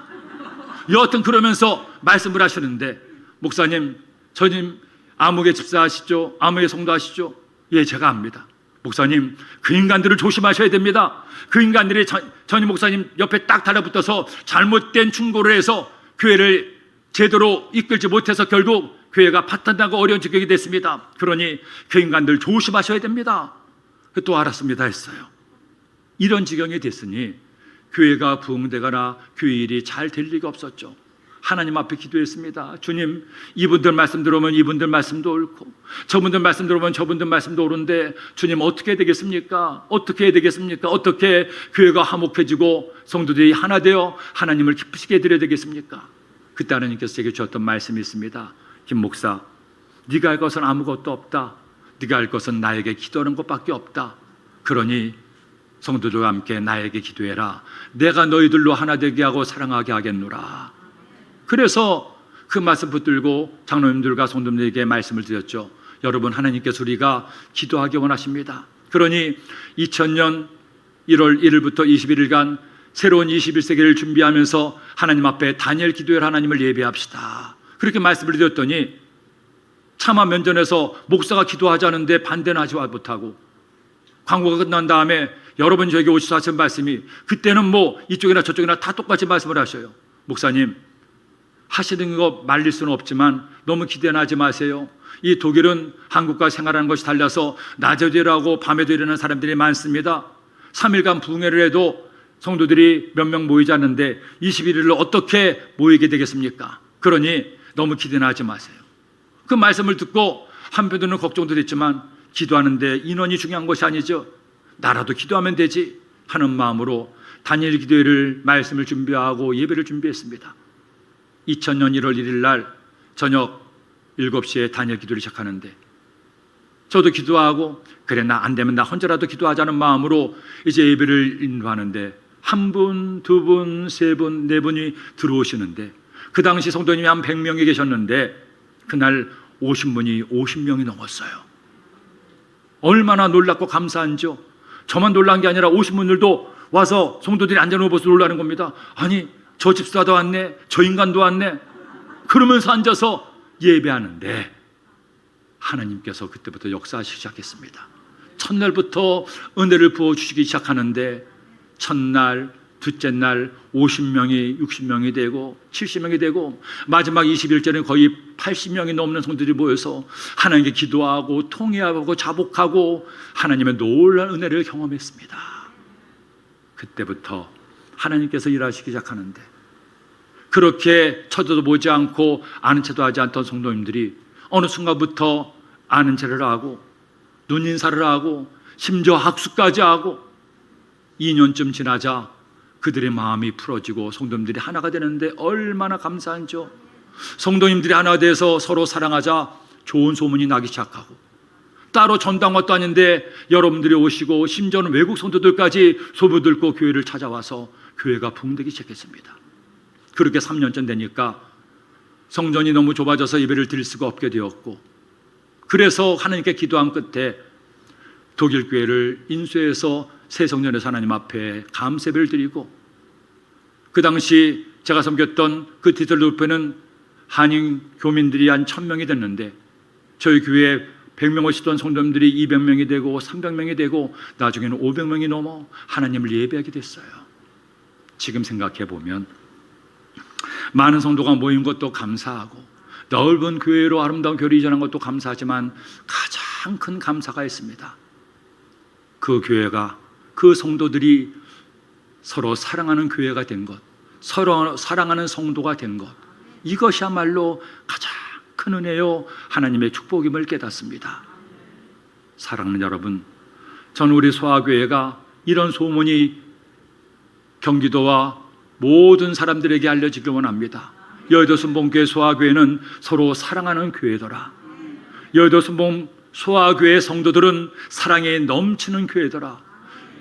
[SPEAKER 1] 여하튼 그러면서 말씀을 하시는데 목사님 전임 아무개 집사 아시죠? 아무개 성도 아시죠? 예, 제가 압니다. 목사님 그 인간들을 조심하셔야 됩니다. 그 인간들이 전임 목사님 옆에 딱 달라붙어서 잘못된 충고를 해서 교회를 제대로 이끌지 못해서 결국 교회가 파탄나고 어려운 지경이 됐습니다. 그러니 그 인간들 조심하셔야 됩니다. 또 알았습니다 했어요. 이런 지경이 됐으니 교회가 부흥되거나 교회 일이 잘 될 리가 없었죠. 하나님 앞에 기도했습니다. 주님 이분들 말씀 들어오면 이분들 말씀도 옳고 저분들 말씀 들어오면 저분들 말씀도 옳은데 주님 어떻게 되겠습니까? 어떻게 해야 되겠습니까? 어떻게 교회가 화목해지고 성도들이 하나 되어 하나님을 기쁘시게 해드려야 되겠습니까? 그때 하나님께서 제게 주셨던 말씀이 있습니다. 김 목사 네가 할 것은 아무것도 없다. 네가 할 것은 나에게 기도하는 것밖에 없다. 그러니 성도들과 함께 나에게 기도해라. 내가 너희들로 하나 되게 하고 사랑하게 하겠노라. 그래서 그 말씀 붙들고 장로님들과 성도님들에게 말씀을 드렸죠. 여러분 하나님께서 우리가 기도하기 원하십니다. 그러니 2000년 1월 1일부터 21일간 새로운 21세기를 준비하면서 하나님 앞에 다니엘 기도회를 하나님을 예배합시다. 그렇게 말씀을 드렸더니 차마 면전에서 목사가 기도하자는데 반대는 하지 못하고 광고가 끝난 다음에 여러분 저에게 오셔서 하신 말씀이 그때는 이쪽이나 저쪽이나 다 똑같이 말씀을 하셔요. 목사님 하시는 거 말릴 수는 없지만 너무 기대는 하지 마세요. 이 독일은 한국과 생활하는 것이 달라서 낮에도 일하고 밤에도 일하는 사람들이 많습니다. 3일간 부흥회를 해도 성도들이 몇 명 모이지 않는데 21일을 어떻게 모이게 되겠습니까? 그러니 너무 기대는 하지 마세요. 그 말씀을 듣고 한편으로는 걱정도 됐지만 기도하는데 인원이 중요한 것이 아니죠. 나라도 기도하면 되지 하는 마음으로 다니엘 기도회를 말씀을 준비하고 예배를 준비했습니다. 2000년 1월 1일 날 저녁 7시에 다니엘 기도를 시작하는데 저도 기도하고 그래 나 안 되면 나 혼자라도 기도하자는 마음으로 이제 예배를 인도하는데 한 분, 두 분, 세 분, 네 분이 들어오시는데 그 당시 성도님이 한 100명이 계셨는데 그날 오신 분이 50명이 넘었어요. 얼마나 놀랍고 감사한지요. 저만 놀란 게 아니라 오신 분들도 와서 성도들이 앉아놓은 모습을 놀라는 겁니다. 아니 저 집사도 왔네, 저 인간도 왔네. 그러면서 앉아서 예배하는데 하나님께서 그때부터 역사하시기 시작했습니다. 첫날부터 은혜를 부어주시기 시작하는데 첫날, 둘째 날 50명이 60명이 되고 70명이 되고 마지막 21절에 거의 80명이 넘는 성도들이 모여서 하나님께 기도하고 통회하고 자복하고 하나님의 놀라운 은혜를 경험했습니다. 그때부터 하나님께서 일하시기 시작하는데 그렇게 쳐다보지 않고 아는 체도 하지 않던 성도님들이 어느 순간부터 아는 체를 하고 눈인사를 하고 심지어 학수까지 하고 2년쯤 지나자 그들의 마음이 풀어지고 성도님들이 하나가 되는데 얼마나 감사한지요. 성도님들이 하나 돼서 서로 사랑하자 좋은 소문이 나기 시작하고 따로 전당 것도 아닌데 여러분들이 오시고 심지어는 외국 성도들까지 소문 듣고 교회를 찾아와서 교회가 부흥되기 시작했습니다. 그렇게 3년쯤 되니까 성전이 너무 좁아져서 예배를 드릴 수가 없게 되었고 그래서 하나님께 기도한 끝에 독일 교회를 인수해서 새 성전에서 하나님 앞에 감사예배를 드리고 그 당시 제가 섬겼던 그 디셀도르프는 한인 교민들이 한 1000명이 됐는데 저희 교회에 100명 오시던 성도님들이 200명이 되고 300명이 되고 나중에는 500명이 넘어 하나님을 예배하게 됐어요. 지금 생각해 보면 많은 성도가 모인 것도 감사하고 넓은 교회로 아름다운 교회를 이전한 것도 감사하지만 가장 큰 감사가 있습니다. 그 교회가 그 성도들이 서로 사랑하는 교회가 된 것, 서로 사랑하는 성도가 된 것, 이것이야말로 가장 큰 은혜요 하나님의 축복임을 깨닫습니다. 사랑하는 여러분, 저는 우리 소아교회가 이런 소문이 경기도와 모든 사람들에게 알려지길 원합니다. 여의도 순복음교회 소아교회는 서로 사랑하는 교회더라. 여의도 순복음 소아교회 성도들은 사랑에 넘치는 교회더라.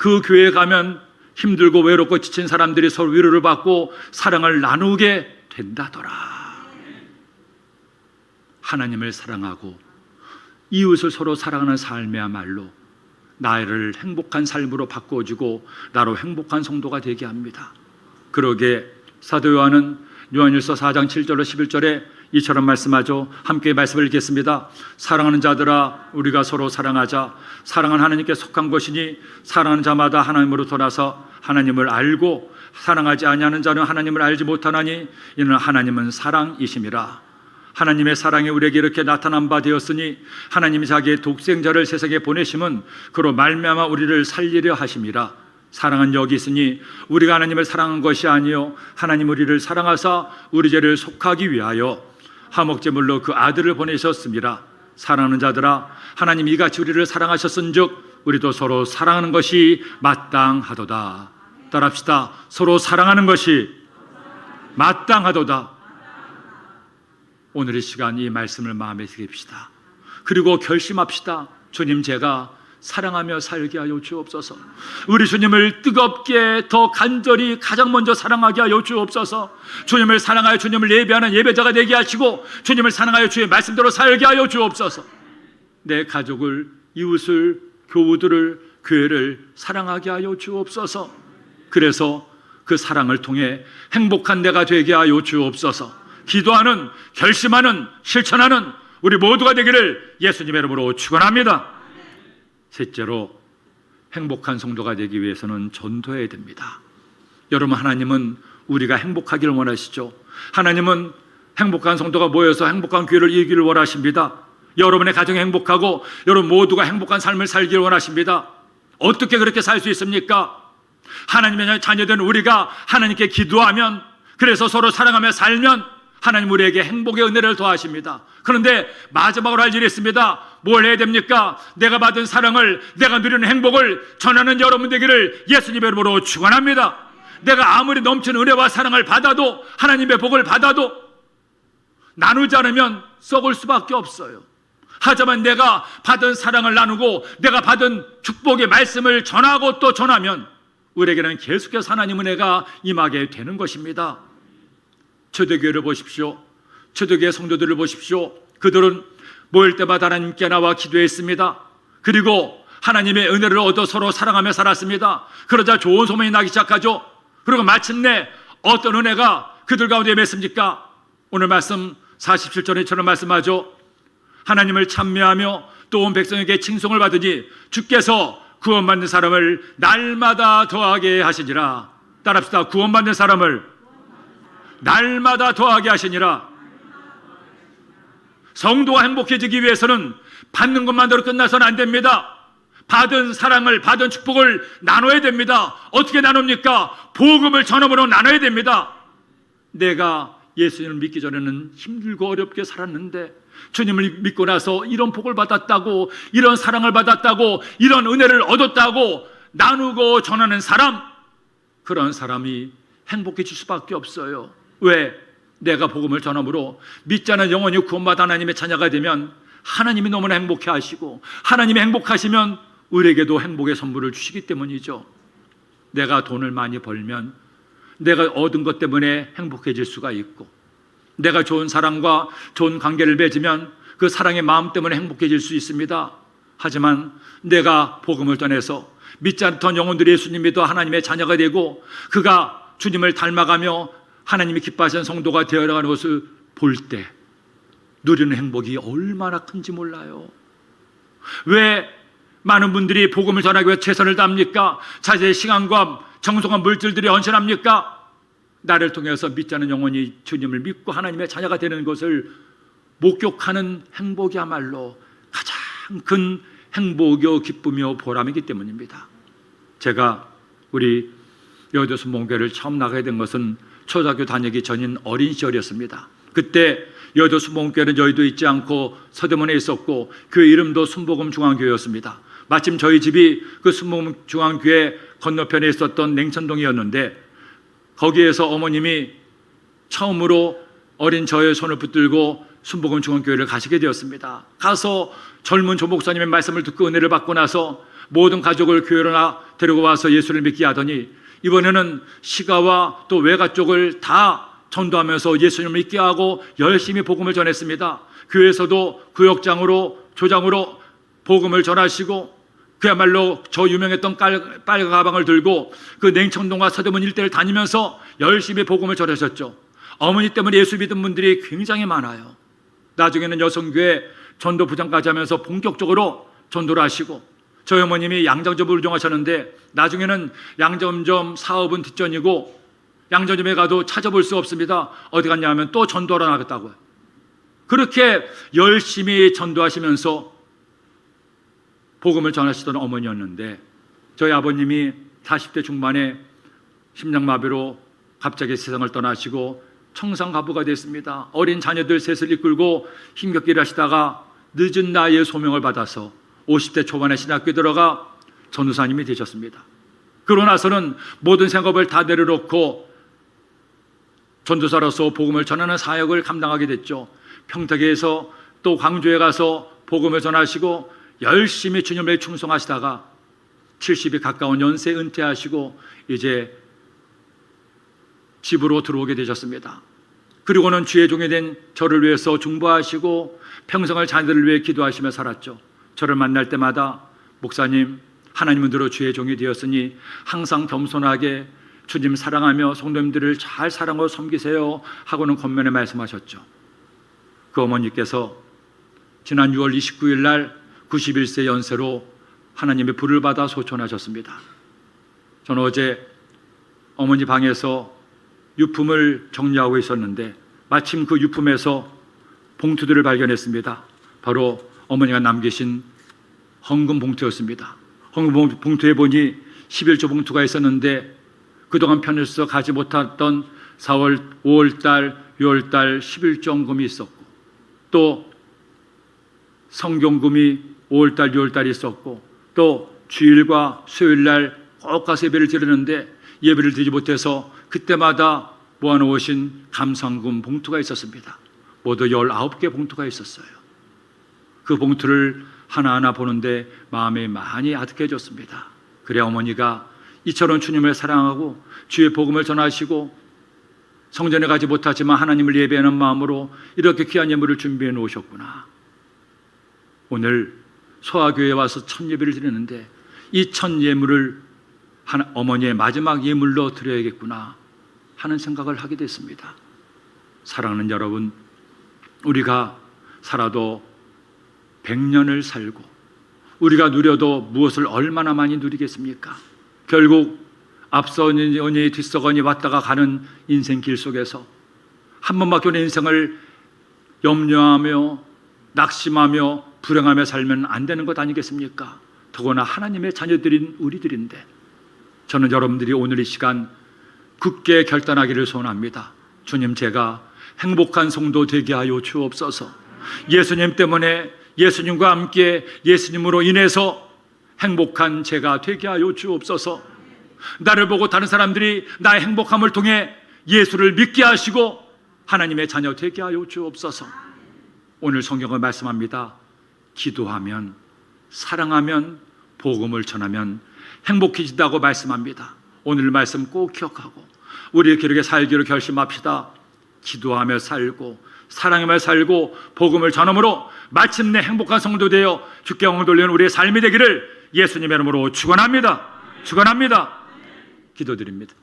[SPEAKER 1] 그 교회에 가면 힘들고 외롭고 지친 사람들이 서로 위로를 받고 사랑을 나누게 된다더라. 하나님을 사랑하고 이웃을 서로 사랑하는 삶이야말로 나를 행복한 삶으로 바꿔주고 나로 행복한 성도가 되게 합니다. 그러게 사도 요한은 요한일서 4장 7절로 11절에 이처럼 말씀하죠. 함께 말씀을 읽겠습니다. 사랑하는 자들아 우리가 서로 사랑하자. 사랑은 하나님께 속한 것이니 사랑하는 자마다 하나님으로 돌아서 하나님을 알고 사랑하지 아니하는 자는 하나님을 알지 못하나니 이는 하나님은 사랑이심이라. 하나님의 사랑이 우리에게 이렇게 나타난 바 되었으니 하나님이 자기의 독생자를 세상에 보내심은 그로 말미암아 우리를 살리려 하심이라. 사랑은 여기 있으니 우리가 하나님을 사랑한 것이 아니요 하나님 우리를 사랑하사 우리 죄를 속하기 위하여 화목제물로 그 아들을 보내셨습니다. 사랑하는 자들아 하나님이 이같이 우리를 사랑하셨은즉 우리도 서로 사랑하는 것이 마땅하도다. 따라합시다. 서로 사랑하는 것이 마땅하도다. 오늘 이 시간 이 말씀을 마음에 새깁시다. 그리고 결심합시다. 주님, 제가 사랑하며 살게 하여 주옵소서. 우리 주님을 뜨겁게 더 간절히 가장 먼저 사랑하게 하여 주옵소서. 주님을 사랑하여 주님을 예배하는 예배자가 되게 하시고 주님을 사랑하여 주의 말씀대로 살게 하여 주옵소서. 내 가족을, 이웃을, 교우들을, 교회를 사랑하게 하여 주옵소서. 그래서 그 사랑을 통해 행복한 내가 되게 하여 주옵소서. 기도하는, 결심하는, 실천하는 우리 모두가 되기를 예수님의 이름으로 축원합니다. 셋째로 행복한 성도가 되기 위해서는 전도해야 됩니다. 여러분, 하나님은 우리가 행복하기를 원하시죠. 하나님은 행복한 성도가 모여서 행복한 교회를 이기를 원하십니다. 여러분의 가정이 행복하고 여러분 모두가 행복한 삶을 살기를 원하십니다. 어떻게 그렇게 살 수 있습니까? 하나님의 자녀된 우리가 하나님께 기도하면, 그래서 서로 사랑하며 살면 하나님 우리에게 행복의 은혜를 더하십니다. 그런데 마지막으로 할 일이 있습니다. 뭘 해야 됩니까? 내가 받은 사랑을, 내가 누리는 행복을 전하는 여러분 되기를 예수님의 이름으로 축원합니다. 내가 아무리 넘치는 은혜와 사랑을 받아도, 하나님의 복을 받아도 나누지 않으면 썩을 수밖에 없어요. 하지만 내가 받은 사랑을 나누고 내가 받은 축복의 말씀을 전하고 또 전하면 우리에게는 계속해서 하나님 은혜가 임하게 되는 것입니다. 초대교회를 보십시오. 초대교회 성도들을 보십시오. 그들은 모일 때마다 하나님께 나와 기도했습니다. 그리고 하나님의 은혜를 얻어 서로 사랑하며 살았습니다. 그러자 좋은 소문이 나기 시작하죠. 그리고 마침내 어떤 은혜가 그들 가운데 맺습니까? 오늘 말씀 47절에 저런 말씀하죠. 하나님을 찬미하며 또 온 백성에게 칭송을 받으니 주께서 구원받는 사람을 날마다 더하게 하시니라. 따라합시다. 구원받는 사람을 날마다 더하게 하시니라. 성도가 행복해지기 위해서는 받는 것만으로 끝나서는 안 됩니다. 받은 사랑을, 받은 축복을 나눠야 됩니다. 어떻게 나눕니까? 복음을 전함으로 나눠야 됩니다. 내가 예수님을 믿기 전에는 힘들고 어렵게 살았는데 주님을 믿고 나서 이런 복을 받았다고, 이런 사랑을 받았다고, 이런 은혜를 얻었다고 나누고 전하는 사람, 그런 사람이 행복해질 수밖에 없어요. 왜? 내가 복음을 전함으로 믿지 않은 영혼이 구원받아 하나님의 자녀가 되면 하나님이 너무나 행복해 하시고, 하나님이 행복하시면 우리에게도 행복의 선물을 주시기 때문이죠. 내가 돈을 많이 벌면 내가 얻은 것 때문에 행복해질 수가 있고, 내가 좋은 사람과 좋은 관계를 맺으면 그 사랑의 마음 때문에 행복해질 수 있습니다. 하지만 내가 복음을 전해서 믿지 않던 영혼들이 예수님 믿어 하나님의 자녀가 되고 그가 주님을 닮아가며 하나님이 기뻐하시는 성도가 되어가는 것을 볼 때 누리는 행복이 얼마나 큰지 몰라요. 왜 많은 분들이 복음을 전하기 위해 최선을 다합니까? 자기의 시간과 정성과 물질들이 헌신합니까? 나를 통해서 믿지 않는 영혼이 주님을 믿고 하나님의 자녀가 되는 것을 목격하는 행복이야말로 가장 큰 행복이요 기쁨이요 보람이기 때문입니다. 제가 우리 여의도 순복음교회를 처음 나가게 된 것은 초등학교 다니기 전인 어린 시절이었습니다. 그때 여의도 순복음교회는 여의도에 있지 않고 서대문에 있었고 교회 이름도 순복음 중앙교회였습니다. 마침 저희 집이 그 순복음 중앙교회 건너편에 있었던 냉천동이었는데 거기에서 어머님이 처음으로 어린 저의 손을 붙들고 순복음 중앙교회를 가시게 되었습니다. 가서 젊은 조 목사님의 말씀을 듣고 은혜를 받고 나서 모든 가족을 교회로 데리고 와서 예수를 믿게 하더니 이번에는 시가와 또 외가 쪽을 다 전도하면서 예수님을 믿게 하고 열심히 복음을 전했습니다. 교회에서도 구역장으로 조장으로 복음을 전하시고 그야말로 저 유명했던 빨간 가방을 들고 그 냉천동과 서대문 일대를 다니면서 열심히 복음을 전하셨죠. 어머니 때문에 예수 믿은 분들이 굉장히 많아요. 나중에는 여성교회 전도부장까지 하면서 본격적으로 전도를 하시고 저희 어머님이 양장점을 운영하셨는데 나중에는 양장점 사업은 뒷전이고 양장점에 가도 찾아볼 수 없습니다. 어디 갔냐 하면 또 전도하러 나갔다고요. 그렇게 열심히 전도하시면서 복음을 전하시던 어머니였는데 저희 아버님이 40대 중반에 심장마비로 갑자기 세상을 떠나시고 청산가부가 됐습니다. 어린 자녀들 셋을 이끌고 힘겹게 일하시다가 늦은 나이에 소명을 받아서 50대 초반에 신학교에 들어가 전도사님이 되셨습니다. 그러고 나서는 모든 생업을 다 내려놓고 전도사로서 복음을 전하는 사역을 감당하게 됐죠. 평택에서 또 광주에 가서 복음을 전하시고 열심히 주님을 충성하시다가 70이 가까운 연세 은퇴하시고 이제 집으로 들어오게 되셨습니다. 그리고는 주의 종이 된 저를 위해서 중보하시고 평생을 자녀들을 위해 기도하시며 살았죠. 저를 만날 때마다 목사님, 하나님은 들어 주의 종이 되었으니 항상 겸손하게 주님 사랑하며 성도님들을 잘 사랑하고 섬기세요 하고는 겉면에 말씀하셨죠. 그 어머니께서 지난 6월 29일 날 91세 연세로 하나님의 불을 받아 소천하셨습니다. 저는 어제 어머니 방에서 유품을 정리하고 있었는데 마침 그 유품에서 봉투들을 발견했습니다. 바로 어머니가 남기신 헌금 봉투였습니다. 헌금 봉투에 보니 11조 봉투가 있었는데 그동안 편에서 가지 못했던 4월, 5월달, 6월달 11조 헌금이 있었고 또 성경금이 5월달, 6월달이 있었고 또 주일과 수요일날 꼭 가서 예배를 드리는데 예배를 드리지 못해서 그때마다 모아놓으신 감상금 봉투가 있었습니다. 모두 19개 봉투가 있었어요. 그 봉투를 하나하나 보는데 마음이 많이 아득해졌습니다. 그래 어머니가 이처럼 주님을 사랑하고 주의 복음을 전하시고 성전에 가지 못하지만 하나님을 예배하는 마음으로 이렇게 귀한 예물을 준비해 놓으셨구나. 오늘 소아교회에 와서 첫 예배를 드리는데 이 첫 예물을 어머니의 마지막 예물로 드려야겠구나 하는 생각을 하게 됐습니다. 사랑하는 여러분, 우리가 살아도 100년을 살고 우리가 누려도 무엇을 얼마나 많이 누리겠습니까? 결국 앞서거니 뒤서거니 왔다가 가는 인생길 속에서 한 번밖에 없는 인생을 염려하며 낙심하며 불행하며 살면 안 되는 것 아니겠습니까? 더구나 하나님의 자녀들인 우리들인데, 저는 여러분들이 오늘 이 시간 굳게 결단하기를 소원합니다. 주님, 제가 행복한 성도 되게 하여 주옵소서. 예수님 때문에, 예수님과 함께 예수님으로 인해서 행복한 제가 되게 하여 주옵소서. 나를 보고 다른 사람들이 나의 행복함을 통해 예수를 믿게 하시고 하나님의 자녀 되게 하여 주옵소서. 오늘 성경은 말씀합니다. 기도하면, 사랑하면, 복음을 전하면 행복해진다고 말씀합니다. 오늘 말씀 꼭 기억하고 우리의 기록에 살기로 결심합시다. 기도하며 살고 사랑하며 살고 복음을 전함으로 마침내 행복한 성도 되어 주께 영광 돌리는 우리의 삶이 되기를 예수님의 이름으로 축원합니다. 축원합니다. 기도드립니다.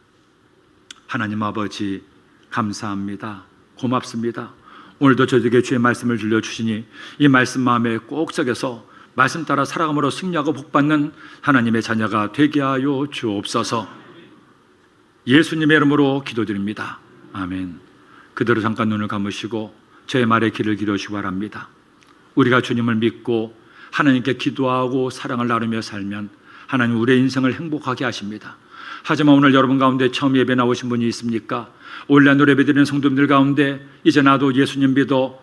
[SPEAKER 1] 하나님 아버지, 감사합니다. 고맙습니다. 오늘도 저에게 주의 말씀을 들려주시니 이 말씀 마음에 꼭 새겨서 말씀 따라 살아감으로 승리하고 복받는 하나님의 자녀가 되게 하여 주옵소서. 예수님의 이름으로 기도드립니다. 아멘. 그대로 잠깐 눈을 감으시고 저의 말에 귀를 기울이시기 바랍니다. 우리가 주님을 믿고 하나님께 기도하고 사랑을 나누며 살면 하나님 우리의 인생을 행복하게 하십니다. 하지만 오늘 여러분 가운데 처음 예배 나오신 분이 있습니까? 온라인 예배 드리는 성도님들 가운데 이제 나도 예수님 믿어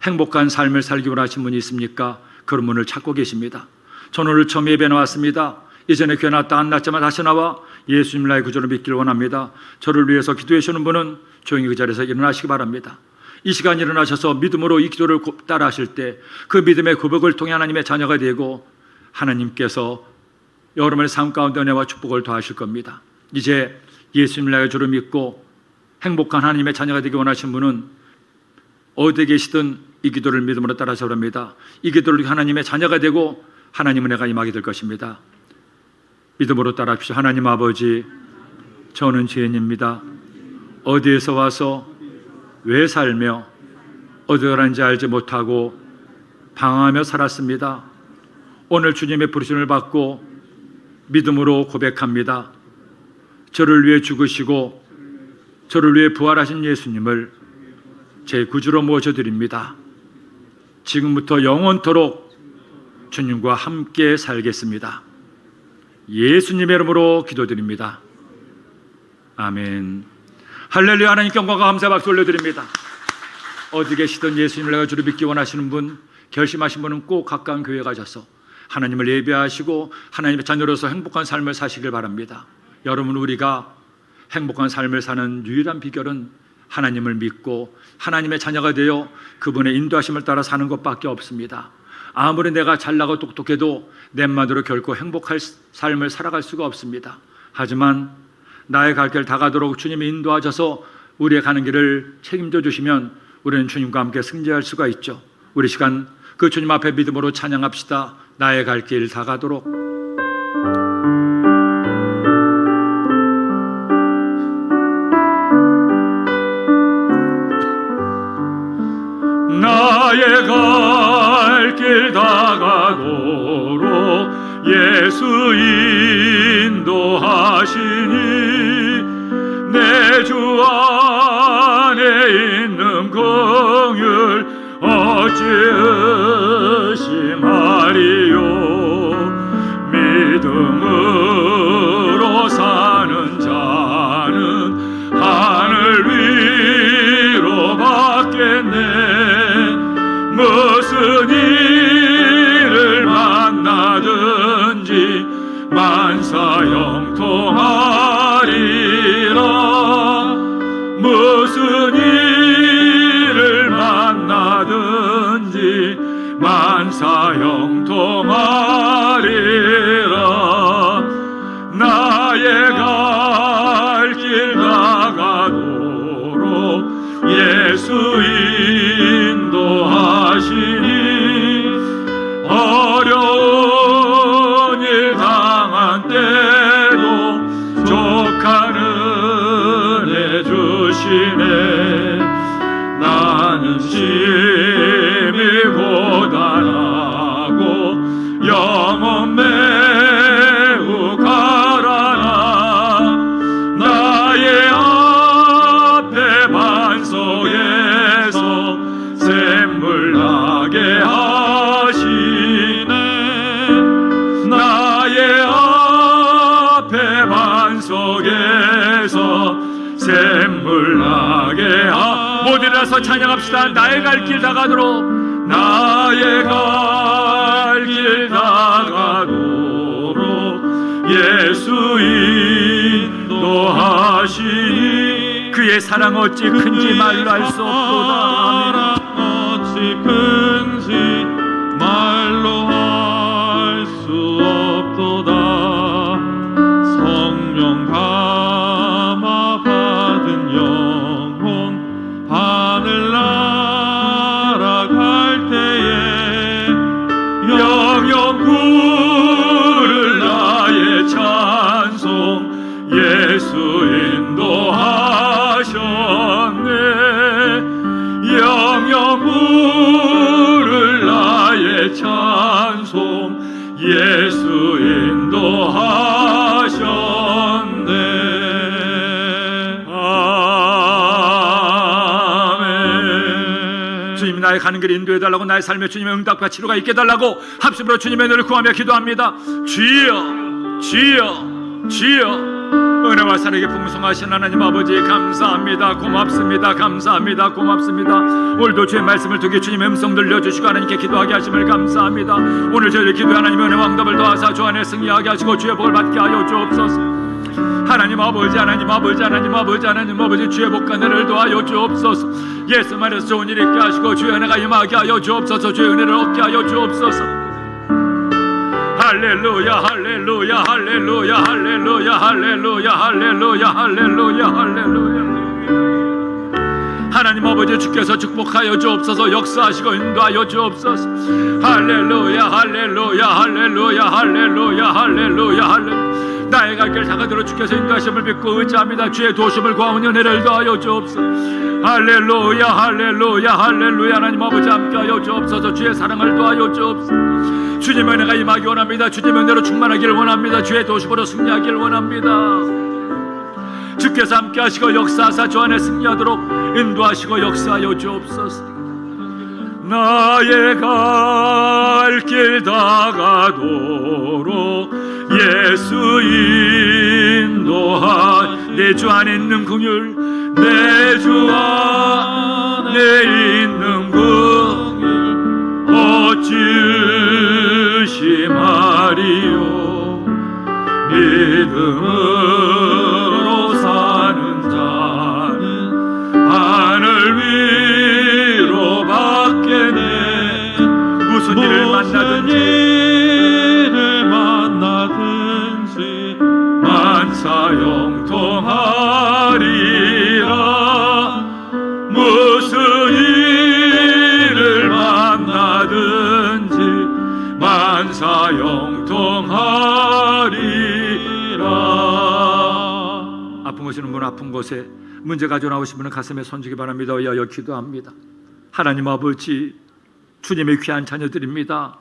[SPEAKER 1] 행복한 삶을 살기 원하신 분이 있습니까? 그런 분을 찾고 계십니다. 저는 오늘 처음 예배 나왔습니다. 이전에 교회 나왔다 안 났지만 다시 나와 예수님 나의 구주를 믿기를 원합니다. 저를 위해서 기도해 주시는 분은 조용히 그 자리에서 일어나시기 바랍니다. 이 시간 일어나셔서 믿음으로 이 기도를 따라 하실 때 그 믿음의 고백을 통해 하나님의 자녀가 되고 하나님께서 여러분의 삶 가운데 은혜와 축복을 더하실 겁니다. 이제 예수님 나의 주를 믿고 행복한 하나님의 자녀가 되기 원하신 분은 어디에 계시든 이 기도를 믿음으로 따라서 합니다. 이 기도를 하나님의 자녀가 되고 하나님 은혜가 임하게 될 것입니다. 믿음으로 따라하십시오. 하나님 아버지, 저는 죄인입니다. 어디에서 와서 왜 살며 어디 가는지 알지 못하고 방황하며 살았습니다. 오늘 주님의 부르심을 받고 믿음으로 고백합니다. 저를 위해 죽으시고 저를 위해 부활하신 예수님을 제 구주로 모셔드립니다. 지금부터 영원토록 주님과 함께 살겠습니다. 예수님의 이름으로 기도드립니다. 아멘. 할렐루야. 하나님께 영광과 감사 박수 올려드립니다. 어디 계시든 예수님을 내가 주로 믿기 원하시는 분, 결심하신 분은 꼭 가까운 교회 가셔서 하나님을 예배하시고 하나님의 자녀로서 행복한 삶을 사시길 바랍니다. 여러분, 우리가 행복한 삶을 사는 유일한 비결은 하나님을 믿고 하나님의 자녀가 되어 그분의 인도하심을 따라 사는 것밖에 없습니다. 아무리 내가 잘나고 똑똑해도 내만으로 결코 행복할 삶을 살아갈 수가 없습니다. 하지만 나의 갈 길 다 가도록 주님이 인도하셔서 우리의 가는 길을 책임져 주시면 우리는 주님과 함께 승리할 수가 있죠. 우리 시간 그 주님 앞에 믿음으로 찬양합시다. 나의 갈 길 다 가도록. 나의 갈 길 다 가도록 예수 인도하시니 내 주 안에 있는 긍휼 어찌 의심하리요. 믿음으로 사는 자는 하늘 위로 받겠네. 무슨 일을 만나든지 만사형통하리라. 무슨 일을 만나든지 만사형통하리라. 나의 갈 길 나가도록 예수 인도하시니 어려운 일 당한 때도 족한 은혜 주시네. 나는 심히 고단하니 샘물 나게 하시네. 나의 앞에 반석에서 샘물 나게 모두 일어나서 찬양합시다. 나의 갈 길 다가도록, 나의 갈 길 다가도록 예수 인도하시니 그의 사랑 어찌 큰지 말로 할 수 없도다.
[SPEAKER 2] 어찌 큰지 말로 할 수 없도다. 성령 감화 받은 영혼 하늘 날아갈 때에
[SPEAKER 1] 영영 부를 나의 찬송 예수 인도하셨네. 영영 부를 나의 찬송 예수 인도하셨네. 아멘. 주님, 나의 가는 길 인도해달라고, 나의 삶에 주님의 응답과 치료가 있게 해달라고 합심으로 주님의 은혜를 구하며 기도합니다. 주여, 주여, 주여. 은혜와 사랑에 풍성하신 하나님 아버지, 감사합니다. 고맙습니다. 감사합니다. 고맙습니다. 오늘도 주의 말씀을 통해 주님의 음성 들려주시고 하나님께 기도하게 하심을 감사합니다. 오늘 저희를 기도해 하나님의 은혜와 응답을 더하사 주 안에 승리하게 하시고 주의 복을 받게 하여 주옵소서. 하나님 아버지, 하나님 아버지, 하나님 아버지, 하나님 아버지, 주의 복과 은혜를 더하여 주옵소서. 예수 안에서 좋은 일 있게 하시고 주의 은혜가 임하게 하여 주옵소서. 주의 은혜를 얻게 하여 주옵소서. 할렐루야, 할렐루야, 할렐루야, 할렐루야, 할렐루야, 할렐루야, 할렐루야, 할렐루야. 하나님 아버지, 주께서 축복하여 주옵소서. 역사하시고 인도하여 주옵소서. 할렐루야, 할렐루야, 할렐루야, 할렐루야, 할렐루야, 할렐루야. 나의 갈 길 다가들어 주께서 인도하심을 믿고 의지합니다. 주의 도심을 구하오니 은혜를 더하여 주옵소서. 할렐루야, 할렐루야, 할렐루야. 하나님 아버지 함께하여 주옵소서. 주의 사랑을 더하여 주옵소서. 주님의 은혜가 임하기 원합니다. 주님의 은혜로 충만하기를 원합니다. 주의 도심으로 승리하기를 원합니다. 주께서 함께 하시고 역사하사 주 안에 승리하도록 인도하시고 역사하여 주옵소서. 나의 갈 길 다가도록 예수 인도하. 내 주 안에 있는 긍휼, 내 주 안에 있는 긍휼 어찌 의심하리요. 믿음으로 사는 자는 하늘 위로 받겠네. 무슨 일을 만나든지 만사형통하리라. 무슨 일을 만나든지 만사형통하리라. 아픈 곳이는 분, 아픈 곳에 문제 가져 나오신 분은 가슴에 손주기 바랍니다. 위하여 기도합니다. 하나님 아버지, 주님의 귀한 자녀들입니다.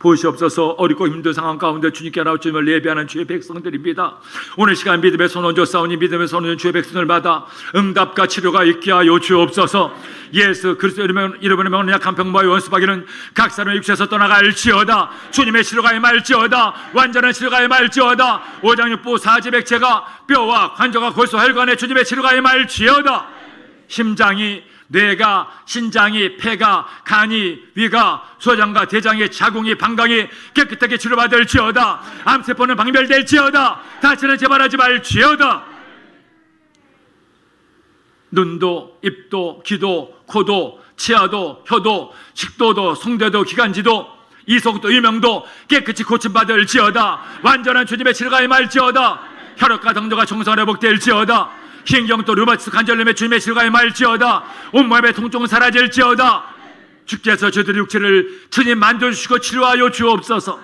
[SPEAKER 1] 보시옵소서. 어렵고 힘든 상황 가운데 주님께 나올 주님을 예배하는 주의 백성들입니다. 오늘 시간 믿음의 손 얹어 싸우니 믿음의 손 얹은 주의 백성을 받아 응답과 치료가 있게 하여 주옵소서. 예수 그리스도 이름으로 명하는 약한 병마와 원수박이는 각 사람의 육체에서 떠나갈지어다. 주님의 치료가 임할지어다. 완전한 치료가 임할지어다. 오장육부 사지백체가 뼈와 관절과 골수 혈관에 주님의 치료가 임할지어다. 심장이, 뇌가, 신장이, 폐가, 간이, 위가, 소장과 대장의 자궁이, 방광이 깨끗하게 치료받을지어다. 암세포는 박멸될지어다. 다시는 재발하지 말지어다. 눈도, 입도, 귀도, 코도, 치아도, 혀도, 식도도, 성대도, 기관지도, 이속도, 이명도 깨끗이 고침받을지어다. 완전한 주님의 치료가 임할지어다. 혈액과 당도가 정상 회복될지어다. 신경도, 류마티스, 관절염의 주님의 치료가 임할지어다. 온몸의 통증은 사라질지어다. 주께서 저들의 육체를 주님 만져주시고 치료하여 주옵소서.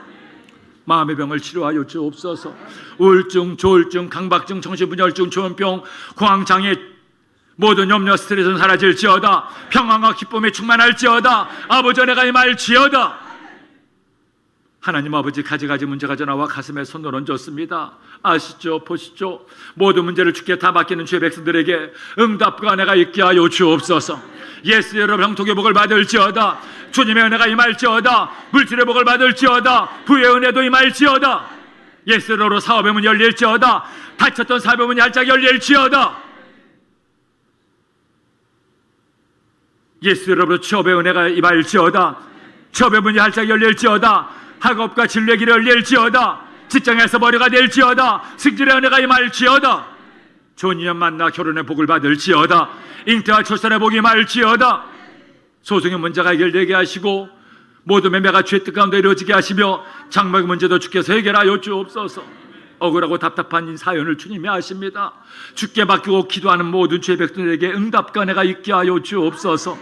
[SPEAKER 1] 마음의 병을 치료하여 주옵소서. 우울증, 조울증, 강박증, 정신분열증, 조현병, 공황장애, 모든 염려, 스트레스는 사라질지어다. 평안과 기쁨이 충만할지어다. 아버지 은혜가 임할지어다. 하나님 아버지, 가지가지 문제가 전화와 가슴에 손을 얹었습니다. 아시죠? 보시죠? 모든 문제를 주께 다 맡기는 주의 백성들에게 응답과 은혜가 있게 하여 주옵소서. 예수의 이름으로 병통의 복을 받을지어다. 주님의 은혜가 임할지어다. 물질의 복을 받을지어다. 부의 은혜도 임할지어다. 예수의 이름으로 사업의 문이 열릴지어다. 닫혔던 사업의 문이 활짝 열릴지어다. 예수의 이름으로 취업의 은혜가 임할지어다. 취업의 문이 활짝 열릴지어다. 학업과 진료의 길이 열릴지어다. 직장에서 머리가 될지어다. 승진의 은혜가 임할지어다. 좋은 인연 만나 결혼의 복을 받을지어다. 잉태와 출산의 복이 임할지어다. 소송의 문제가 해결되게 하시고 모든 매매가 주의 뜻 가운데 이루어지게 하시며 장막의 문제도 주께서 해결하여 주옵소서. 억울하고 답답한 사연을 주님이 아십니다. 주께 맡기고 기도하는 모든 주의 백성들에게 응답과 은혜가 있게 하여 주옵소서.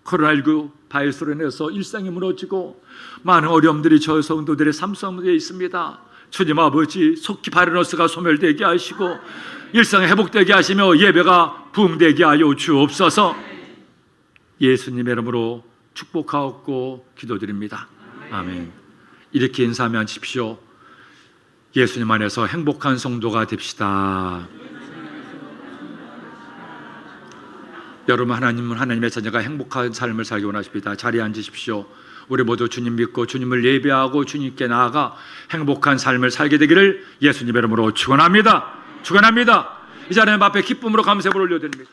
[SPEAKER 1] 코로나19 바이러스로 인해서 일상이 무너지고 많은 어려움들이 저희 성도들의 삶 속에 있습니다. 주님 아버지, 속히 바이러스가 소멸되게 하시고 일상이 회복되게 하시며 예배가 부흥되게 하여 주옵소서. 예수님의 이름으로 축복하옵고 기도드립니다. 아멘. 이렇게 인사하며 앉으십시오. 예수님 안에서 행복한 성도가 됩시다. 여러분, 하나님은 하나님의 자녀가 행복한 삶을 살기 원하십니다. 자리에 앉으십시오. 우리 모두 주님 믿고 주님을 예배하고 주님께 나아가 행복한 삶을 살게 되기를 예수님의 이름으로 축원합니다. 축원합니다. 이 자리에 앞에 기쁨으로 감사를 올려드립니다.